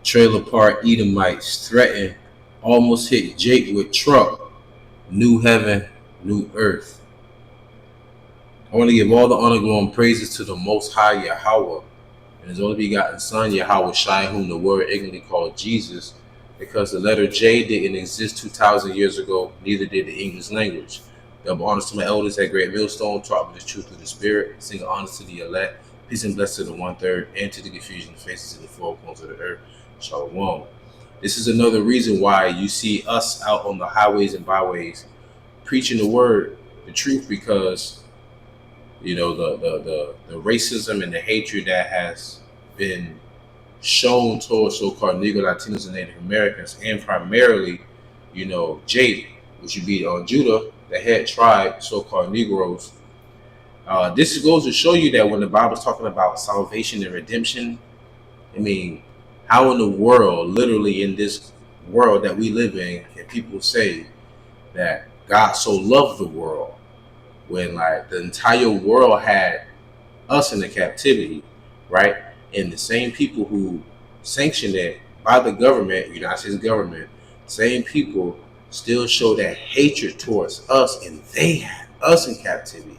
Trailer park Edomites threaten, almost hit Jake with truck. New heaven, new earth. I want to give all the honor, glory, and praises to the Most High Yahawah and His only begotten Son, YAHAWASHI, whom the word ignorantly called Jesus, because the letter J didn't exist 2,000 years ago, neither did the English language. Double honors to my elders at Great Millstone, taught me the truth of the Spirit. Single honors to the elect. Peace and blessings to the 1/3, and to the confusion faces in the four corners of the earth. Shalom. This is another reason why you see us out on the highways and byways preaching the word, the truth, because you know the racism and the hatred that has been shown towards so-called Negro, Latinos, and Native Americans, and primarily, you know, Jade, which would be Judah, the head tribe, so-called Negroes. This goes to show you that when the Bible's talking about salvation and redemption, I mean, how in the world, literally in this world that we live in, can people say that God so loved the world when like the entire world had us in the captivity, right? And the same people who sanctioned it by the government, United States government, same people still show that hatred towards us, and they had us in captivity.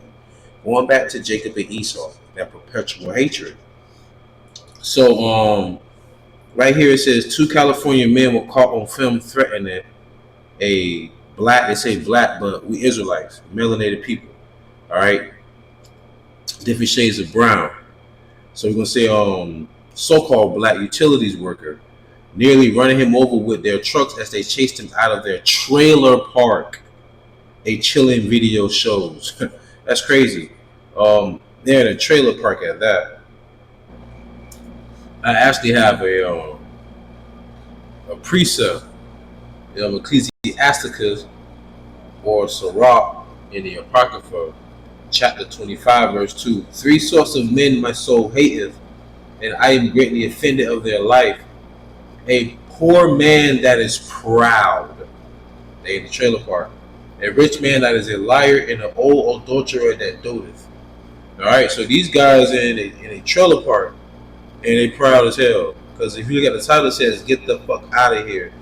Going back to Jacob and Esau, that perpetual hatred. So right here it says 2 California men were caught on film threatening a black, they say black, but we Israelites, melanated people, all right? Different shades of brown. So we're gonna say so-called black utilities worker, nearly running him over with their trucks as they chased him out of their trailer park. A chilling video shows. That's crazy. They're in a trailer park at that. I actually have a precept of Ecclesiasticus or Sirach in the Apocrypha, chapter 25, verse 2. 3 sorts of men my soul hateth, and I am greatly offended of their life. A poor man that is proud. They in the trailer park. A rich man that is a liar, and an old adulterer that doteth. Alright, so these guys in a trailer park, and they proud as hell. Because if you look at the title, it says, get the fuck out of here.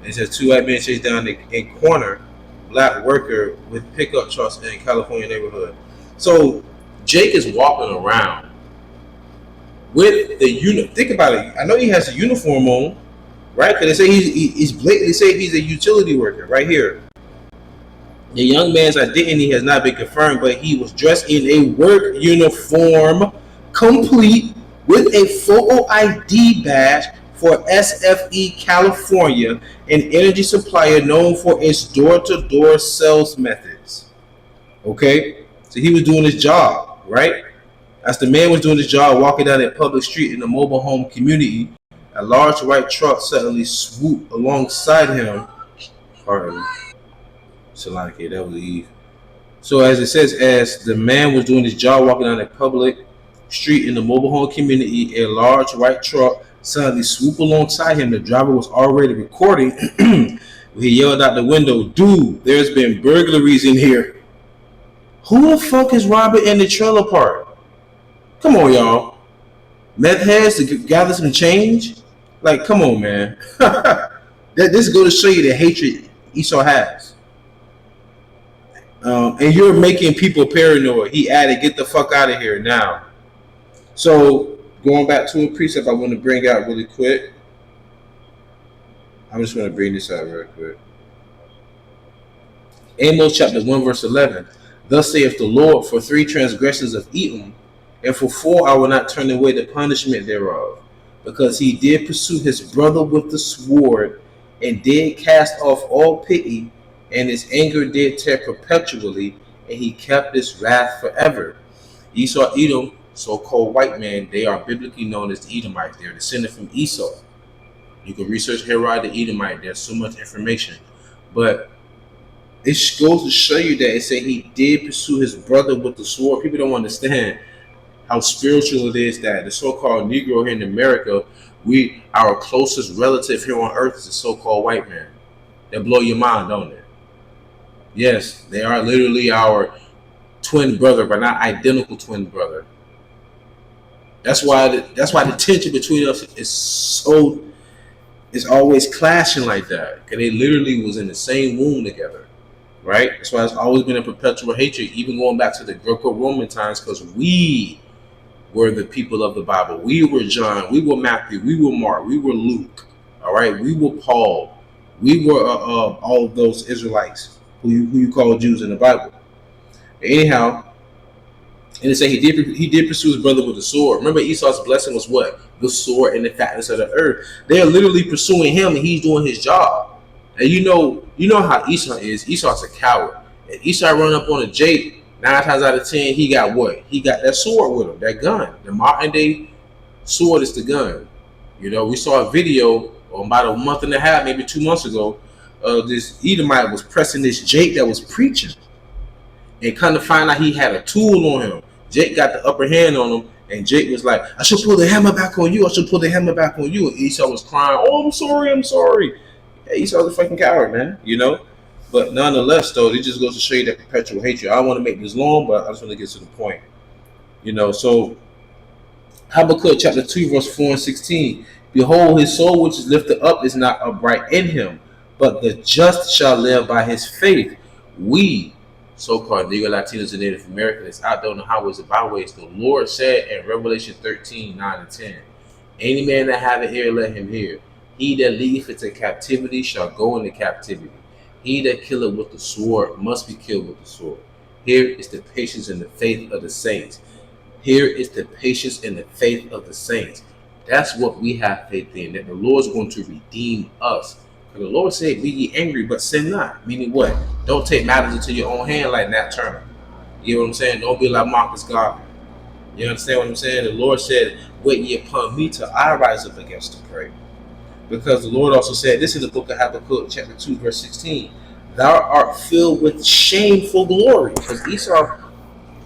And it says 2 white men chase down a corner black worker with pickup trucks in a California neighborhood. So Jake is walking around with the think about it. I know he has a uniform on, right? Because they say he's blatantly say he's a utility worker right here. The young man's identity has not been confirmed, but he was dressed in a work uniform, complete with a photo ID badge for SFE California, an energy supplier known for its door-to-door sales methods. Okay, so he was doing his job, right? As the man was doing his job, walking down a public street in a mobile home community, a large white truck suddenly swooped alongside him. Pardon me. Salonike, that was Eve. So as it says, as the man was doing his job, walking down a public street in the mobile home community, a large white truck suddenly swooped alongside him. The driver was already recording. He yelled out the window, "Dude, there's been burglaries in here." Who the fuck is robbing in the trailer park? Come on, y'all. Meth heads to gather some change? Like, come on, man. This is going to show you the hatred Esau has. And you're making people paranoid. He added, get the fuck out of here now. So, going back to a precept I want to bring out really quick. I'm just going to bring this out real quick. Amos chapter 1 verse 11. Thus saith the Lord, for 3 transgressions of Edom, and for 4 I will not turn away the punishment thereof, because he did pursue his brother with the sword, and did cast off all pity, and his anger did tear perpetually, and he kept his wrath forever. Esau, Edom, so-called white man, they are biblically known as the Edomites. They are descended from Esau. You can research Herod the Edomite. There's so much information. But it goes to show you that it said he did pursue his brother with the sword. People don't understand how spiritual it is that the so-called Negro here in America, our closest relative here on earth is the so-called white man. That blow your mind, don't it? Yes, they are literally our twin brother, but not identical twin brother. That's why the tension between us is so It's always clashing like that. Because they literally was in the same womb together. Right? That's why it's always been a perpetual hatred, even going back to the Greco-Roman times, because we were the people of the Bible. We were John, we were Matthew, we were Mark, we were Luke. All right, we were Paul, we were all of those Israelites who you call Jews in the Bible. Anyhow, and they say he did pursue his brother with a sword. Remember, Esau's blessing was what? The sword and the fatness of the earth. They are literally pursuing him, and he's doing his job. And you know how Esau is. Esau's a coward. And Esau run up on a Jake, 9 times out of 10, he got what? He got that sword with him, that gun. The modern day sword is the gun. You know, we saw a video about a month and a half, maybe 2 months ago, this Edomite was pressing this Jake that was preaching. And kind of find out he had a tool on him. Jake got the upper hand on him, and Jake was like, I should pull the hammer back on you. I should pull the hammer back on you. And Esau was crying, oh, I'm sorry. Yeah, Esau's a fucking coward, man, you know? But nonetheless, though, it just goes to show you that perpetual hatred. I don't want to make this long, but I just want to get to the point. You know, so Habakkuk chapter 2, verse 4 and 16. Behold, his soul which is lifted up is not upright in him, but the just shall live by his faith. We, so-called Negro, Latinos, and Native Americans, out there on the highways and byways, the Lord said in Revelation 13, 9 and 10, any man that have an ear, let him hear. He that leadeth into captivity shall go into captivity. He that killeth with the sword must be killed with the sword. Here is the patience and the faith of the saints. Here is the patience and the faith of the saints. That's what we have faith in, that the Lord's going to redeem us. And the Lord said, be ye angry, but sin not. Meaning what? Don't take matters into your own hand like Nat Turner. You know what I'm saying? Don't be like Marcus Garvey. You understand what I'm saying? The Lord said, wait ye upon me till I rise up against the prey. Because the Lord also said, this is the book of Habakkuk, chapter 2, verse 16. Thou art filled with shameful glory. Because Esau,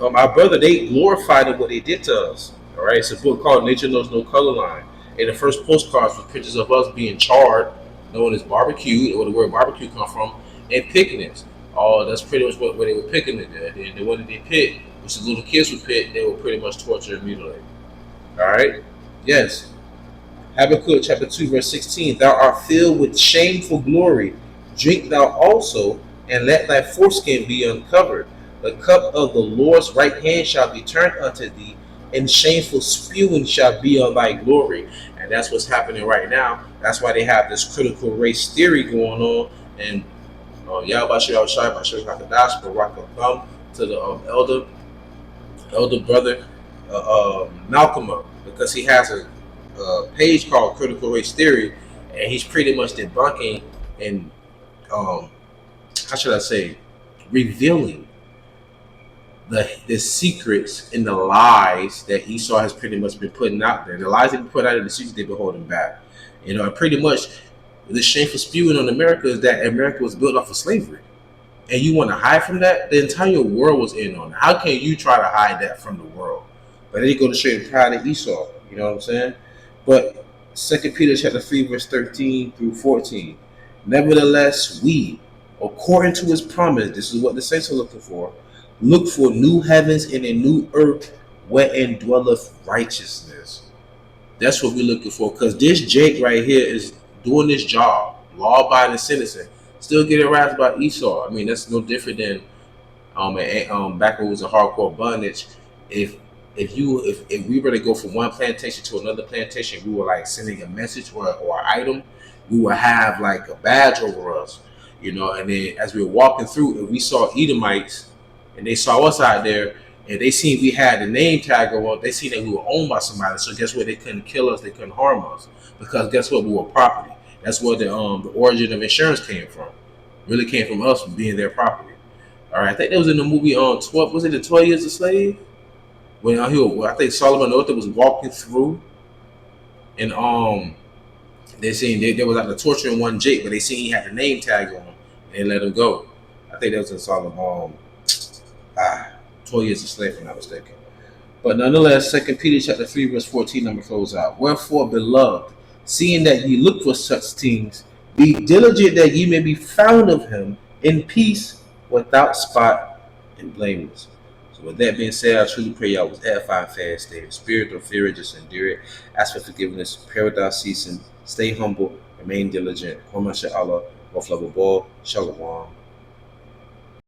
our brother, they glorified in what they did to us. All right, it's a book called Nature Knows No Color Line. And the first postcards with pictures of us being charred, known as barbecue, where the word barbecue come from, and picnics. Oh, that's pretty much what they were picking it there. And the one that they picked, which the little kids would pick, they were pretty much tortured and mutilated. All right? Yes. Habakkuk chapter 2, verse 16. Thou art filled with shameful glory. Drink thou also, and let thy foreskin be uncovered. The cup of the Lord's right hand shall be turned unto thee, and shameful spewing shall be on thy glory. And that's what's happening right now. That's why they have this critical race theory going on. And YAHAWASHI, QADASH, RAWACHAA, to the elder brother Malcolm, because he has a page called Critical Race Theory, and he's pretty much debunking and revealing the secrets and the lies that Esau has pretty much been putting out there. The lies they've been put out, and the secrets they've been holding back. You know, and pretty much the shameful spewing on America is that America was built off of slavery. And you want to hide from that? The entire world was in on it. How can you try to hide that from the world? But they go to show the pride of Esau. You know what I'm saying? But 2 Peter chapter 3, verse 13 through 14. Nevertheless, we, according to his promise, this is what the saints are looking for, look for new heavens and a new earth wherein dwelleth righteousness. That's what we're looking for. Because this Jake right here is doing this job, law-abiding citizen, still getting harassed by Esau. I mean, that's no different than back when it was a hardcore bondage. If we were to go from one plantation to another plantation, we were like sending a message or an item, we would have like a badge over us, you know. And then as we were walking through, if we saw Edomites and they saw us out there, and they seen we had the name tag on, they seen that we were owned by somebody. So guess what? They couldn't kill us, they couldn't harm us, because guess what? We were property. That's where the origin of insurance came from. Really came from us being their property. All right, I think that was in the movie 12. Was it the 12 Years a Slave? When I think Solomon Northup was walking through, and they seen they was like the torturing one Jake, but they seen he had the name tag on him and let him go. I think that was in Solomon 12 Years a Slave, if I'm not mistaken. But nonetheless, 2 Peter chapter 3, verse 14, I'm going to close out. Wherefore, beloved, seeing that ye look for such things, be diligent that ye may be found of him in peace, without spot, and blameless. So with that being said, I truly pray y'all was edified, fast, stay in spirit or fear, just endure it. Ask for forgiveness, pray without ceasing, stay humble, Remain diligent. Kwama Allah. Much love aboard. Shalom.